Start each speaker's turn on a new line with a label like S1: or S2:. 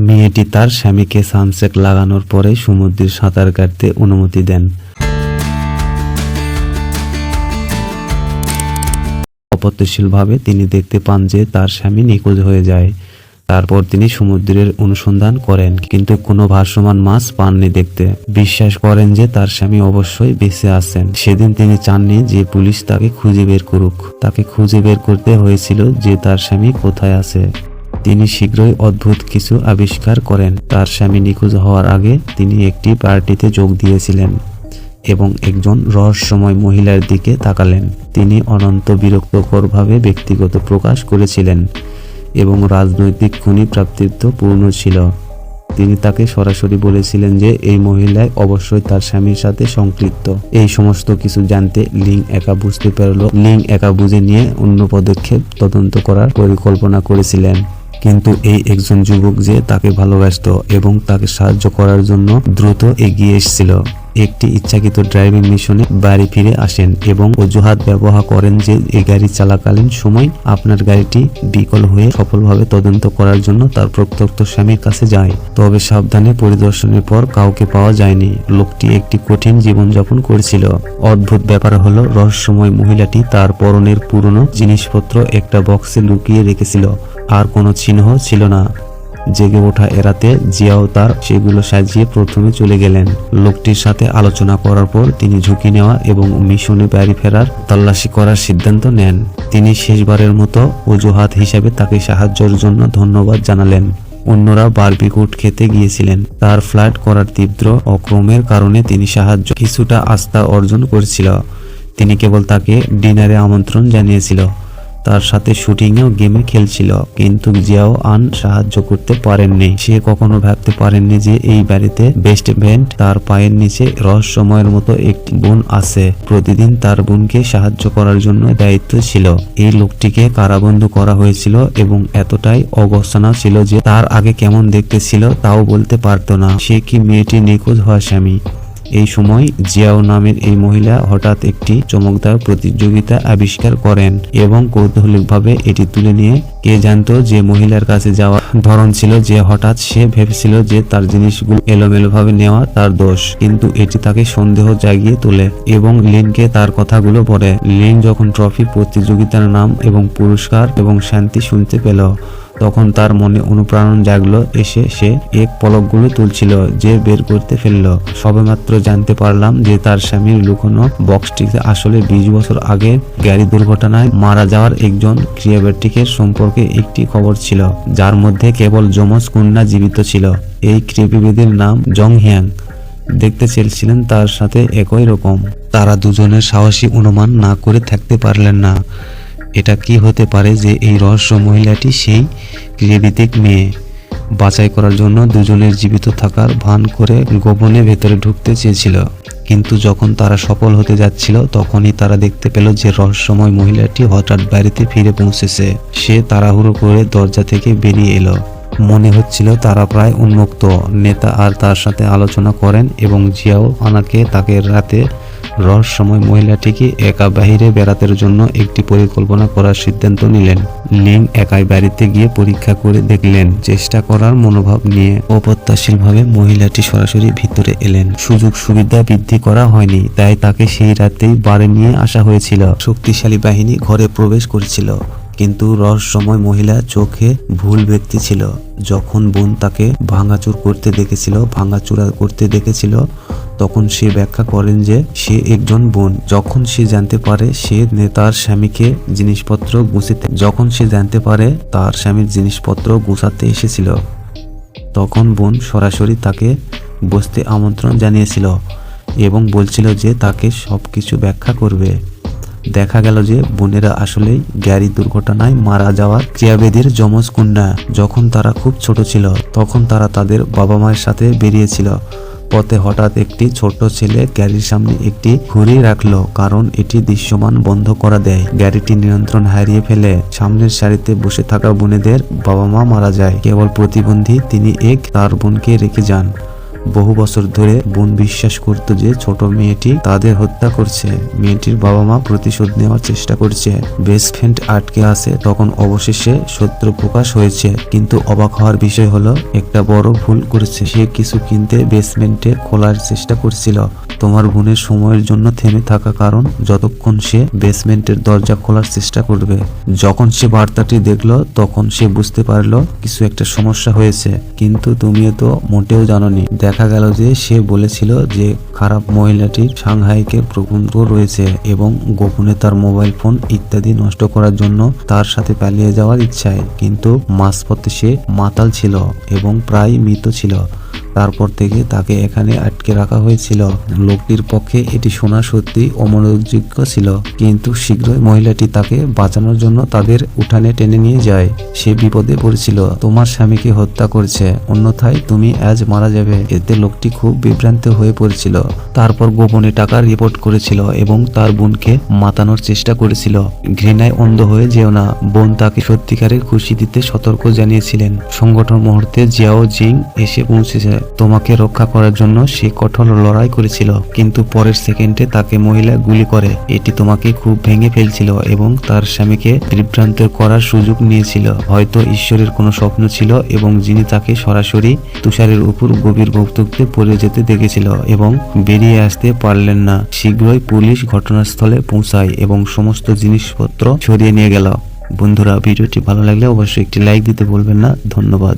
S1: মেয়েটি তার স্বামীকে সানসেট লাগানোর পরে সমুদ্রে সাঁতার কাটতে অনুমতি দেন। অপ্রত্যাশিতভাবে তিনি দেখতে পান যে তার স্বামী নিখোঁজ হয়ে যায়। তারপর তিনি সমুদ্রের অনুসন্ধান করেন, কিন্তু কোনো ভাসমান মাছ পাননি দেখতে। বিশ্বাস করেন যে তার স্বামী অবশ্যই বেঁচে আছেন। সেদিন তিনি চাননি যে পুলিশ তাকে খুঁজে বের করুক। তাকে খুঁজে বের করতে হয়েছিল যে তার স্বামী কোথায় আছে। তিনি শীঘ্রই অদ্ভুত কিছু আবিষ্কার করেন। তার স্বামী নিখোঁজ হওয়ার আগে তিনি একটি পার্টিতে যোগ দিয়েছিলেন এবং একজন রহস্যময় মহিলার দিকে তাকালেন। তিনি অনন্ত বিরক্তকরভাবে ব্যক্তিগত প্রকাশ করেছিলেন এবং রাজনৈতিক খুনি প্রাপ্তিত্বপূর্ণ ছিল। তিনি তাকে সরাসরি বলেছিলেন যে এই মহিলাই অবশ্যই তার স্বামীর সাথে সংশ্লিষ্ট। এই সমস্ত কিছু জানতে লিং একা বুঝতে পারল। লিং একা বুঝে নিয়ে অন্য পদক্ষেপ তদন্ত করার পরিকল্পনা করেছিলেন। কিন্তু এই একজন যুবক যে তাকে ভালোবাসত এবং তাকে সাহায্য করার জন্য দ্রুত এগিয়ে এসেছিল। একটি ইচ্ছাকৃত ড্রাইভিং মিশনে বাড়ি ফিরে আসেন এবং অজুহাত ব্যবহার করেন যে এই গাড়ি চালাকালীন সময় আপনার গাড়িটি বিকল হয়ে সফলভাবে তদন্ত করার জন্য তার প্রত্যক্ষ স্বামীর কাছে যায়। তবে সাবধানে পরিদর্শনের পর কাউকে পাওয়া যায়নি। লোকটি একটি কঠিন জীবনযাপন করেছিল। অদ্ভুত ব্যাপার হলো রহস্যময় মহিলাটি তার পরনের পুরনো জিনিসপত্র একটা বক্সে লুকিয়ে রেখেছিল। আর কোনো চিহ্ন ছিল না। জেগে ওঠা এড়াতে জিয়াও তার সেগুলো সাজিয়ে প্রথমে চলে গেলেন। লোকটির সাথে আলোচনা করার পর তিনি ঝুঁকি নেওয়া এবং মিশনে বাড়ি ফেরার তল্লাশি করার সিদ্ধান্ত নেন। তিনি শেষবারের মতো অজুহাত হিসেবে তাকে সাহায্যের জন্য ধন্যবাদ জানালেন। অন্যরা বারবিকিউ খেতে গিয়েছিলেন। তার ফ্লার্ট করার তীব্র অক্রমের কারণে তিনি সাহায্য কিছুটা আস্থা অর্জন করেছিল। তিনি কেবল তাকে ডিনারে আমন্ত্রণ জানিয়েছিল, তার সাথে শুটিংয়েও গেমে খেলছিল, কিন্তু জিয়াও আন সাহায্য করতে পারেননি। সে কখনো ভাবতে পারেননি যে এই বাড়িতে বেস্ট ফ্রেন্ড তার পায়ের নিচে রহস্যময়ের মতো একটি বোন আছে। প্রতিদিন তার বোনকে সাহায্য করার জন্য দায়িত্ব ছিল। এই লোকটিকে কারাবন্ধ করা হয়েছিল এবং এতটাই অগোছালো ছিল যে তার আগে কেমন দেখতে ছিল তাও বলতে পারত না। সে কি মেয়েটি নিখোঁজ হওয়া স্বামী? এই সময় জিয়াও নামের এই মহিলা হঠাৎ একটি চমকদার প্রতিযোগিতা আবিষ্কার করেন এবং কৌতূহলিকভাবে এটি তুলে নিয়ে কে জানতো যে মহিলার কাছে যাওয়ার ধরন ছিল যে হঠাৎ সে ভেবেছিল যে তার জিনিসগুলো এলোমেলোভাবে নেওয়া তার দোষ, কিন্তু এটি তাকে সন্দেহ জাগিয়ে তোলে এবং লিনকে তার কথাগুলো বলে। লিন যখন ট্রফি, প্রতিযোগিতার নাম এবং পুরস্কার এবং শান্তি শুনতে পেল তখন তার মনে অনুপ্রেরণা জাগলো। সে এক পলকগুলো তুলছিল যে বের করতে ফেললো। সবেমাত্র জানতে পারলাম যে তার স্বামীর লুকোনো বক্সটিতে আসলে 20 বছর আগে গাড়ি দুর্ঘটনায় মারা যাওয়ার একজন ক্রিয়েটিভের সম্পর্কে একটি খবর ছিল, যার মধ্যে কেবল যমজ কন্যা জীবিত ছিল। এই ক্রিয়েটিভের নাম জং হিয়াং। দেখতে চেয়েছিলেন তার সাথে একই রকম। তারা দুজনের সাহসী অনুমান না করে থাকতে পারলেন না। এটা কি হতে পারে যে এই রহস্য মহিলাটি সেই ক্রিয়েটিভ মেয়ে? বাছাই করার জন্য দুজনের জীবিত থাকার ভান করে গোপনে ভেতরে ঢুকতে চেয়েছিল, কিন্তু যখন তারা সফল হতে যাচ্ছিল তখনই তারা দেখতে পেল যে রহস্যময় মহিলাটি হঠাৎ বাড়িতে ফিরে পৌঁছেছে। সে তাড়াহুড়ো করে দরজা থেকে বেরিয়ে এলো। মনে হচ্ছিল তারা প্রায় উন্মুক্ত। নেতা আর তার সাথে আলোচনা করেন এবং জিয়াও আনাকে তাকে রাতে রহস্যময় মহিলাটিকে একা বাহিরে বেড়াতের জন্য একটি পরিকল্পনা করার সিদ্ধান্ত নিলেন। লিং একাই বাড়িতে গিয়ে পরীক্ষা করে দেখলেন, চেষ্টা করার মনোভাব নিয়ে। অপ্রত্যাশিতভাবে মহিলাটি সরাসরি ভিতরে এলেন। সুযোগ সুবিধা বৃদ্ধি করা হয়নি, তাই তাকে সেই রাতেই বাড়ি নিয়ে আসা হয়েছিল। শক্তিশালী বাহিনী ঘরে প্রবেশ করেছিল, কিন্তু রহস্যময় মহিলা চোখে ভুল ব্যক্তি ছিল। যখন বোন তাকে ভাঙাচুরা করতে দেখেছিল তখন সে ব্যাখ্যা করেন যে সে একজন বোন। যখন সে জানতে পারে তার স্বামীর জিনিসপত্র গুছাতে এসেছিল, তখন বোন সরাসরি তাকে বসতে আমন্ত্রণ জানিয়েছিল এবং বলছিল যে তাকে সবকিছু ব্যাখ্যা করবে। দেখা গেল যে বোনেরা আসলেই গাড়ি দুর্ঘটনায় মারা যাওয়া ক্রিয়াবেদীর যমজ কন্যা। যখন তারা খুব ছোট ছিল তখন তারা তাদের বাবা মায়ের সাথে বেরিয়েছিল। পথে হঠাৎ একটি ছোট ছেলে গাড়ির সামনে একটি ঘড়ি রাখলো, কারণ এটি দৃশ্যমান বন্ধ করা দেয়। গাড়িটি নিয়ন্ত্রণ হারিয়ে ফেলে সামনের সারিতে বসে থাকা বোনেদের বাবা মা মারা যায়। কেবল প্রতিবন্ধী তিনি তার বোনকে রেখে যান। বহু বছর ধরে বোন বিশ্বাস করত যে ছোট মেয়েটি তাদের হত্যা করছে। মেয়েটির বাবা মা প্রতিশোধ নেওয়ার চেষ্টা করছে। বেসমেন্ট আটকে আছে। তখন অবশেষে সত্য প্রকাশ হয়েছে। কিন্তু অবাক হওয়ার বিষয় হলো একটা বড় ভুল করেছে। সে কিছু কিনতে বেসমেন্টে খোলার চেষ্টা করছিল। তোমার বোনের সময়ের জন্য থেমে থাকা কারণ যতক্ষণ সে বেসমেন্টের দরজা খোলার চেষ্টা করবে। যখন সে বার্তাটি দেখলো তখন সে বুঝতে পারলো কিছু একটা সমস্যা হয়েছে। কিন্তু তুমিও তো মোটেও জানোনি। দেখা গেল যে সে বলেছিল যে খারাপ মহিলাটি সাংহাইকে প্রবন্ধ রয়েছে এবং গোপনে তার মোবাইল ফোন ইত্যাদি নষ্ট করার জন্য তার সাথে পালিয়ে যাওয়ার ইচ্ছায়। কিন্তু মাঝপথে সে মাতাল ছিল এবং প্রায় মৃত ছিল। তারপর থেকে তাকে এখানে আটকে রাখা হয়েছিল। লোকটির পক্ষে এটি শোনা সত্যি অমনোযোগ্য ছিল, কিন্তু শীঘ্রই মহিলাটি তাকে বাঁচানোর জন্য তাদের উঠানে টেনে নিয়ে যায়। সে বিপদে পড়েছিল। তোমার স্বামীকে হত্যা করছে, অন্যথায় তুমি আজ মারা যাবে। এতে লোকটি খুব বিভ্রান্ত হয়ে পড়েছিল। তারপর গোপনে টাকা রিপোর্ট করেছিল এবং তার বোনকে মাতানোর চেষ্টা করেছিল। ঘৃণায় অন্ধ হয়ে যেও না। বোন তাকে সত্যিকারের খুশি দিতে সতর্ক জানিয়েছিলেন। সংগঠন মুহূর্তে জিয়াও জিং এসে পৌঁছেছে। তোমাকে রক্ষা করার জন্য সে কঠোর লড়াই করেছিল, কিন্তু পরের সেকেন্ডে তাকে মহিলা গুলি করে। এটি তোমাকে খুব ভেঙে ফেলছিল এবং তার স্বামীকে বিভ্রান্ত করার সুযোগ নিয়েছিল। হয়তো ঈশ্বরের কোনো স্বপ্ন ছিল এবং যিনি তাকে সরাসরি তুষারের উপর গভীর ভক্তকে পড়ে যেতে দেখেছিল এবং বেরিয়ে আসতে পারলেন না। শীঘ্রই পুলিশ ঘটনাস্থলে পৌঁছায় এবং সমস্ত জিনিসপত্র সরিয়ে নিয়ে গেল। বন্ধুরা, ভিডিওটি ভালো লাগলে অবশ্যই একটি লাইক দিতে ভুলবেন না। ধন্যবাদ।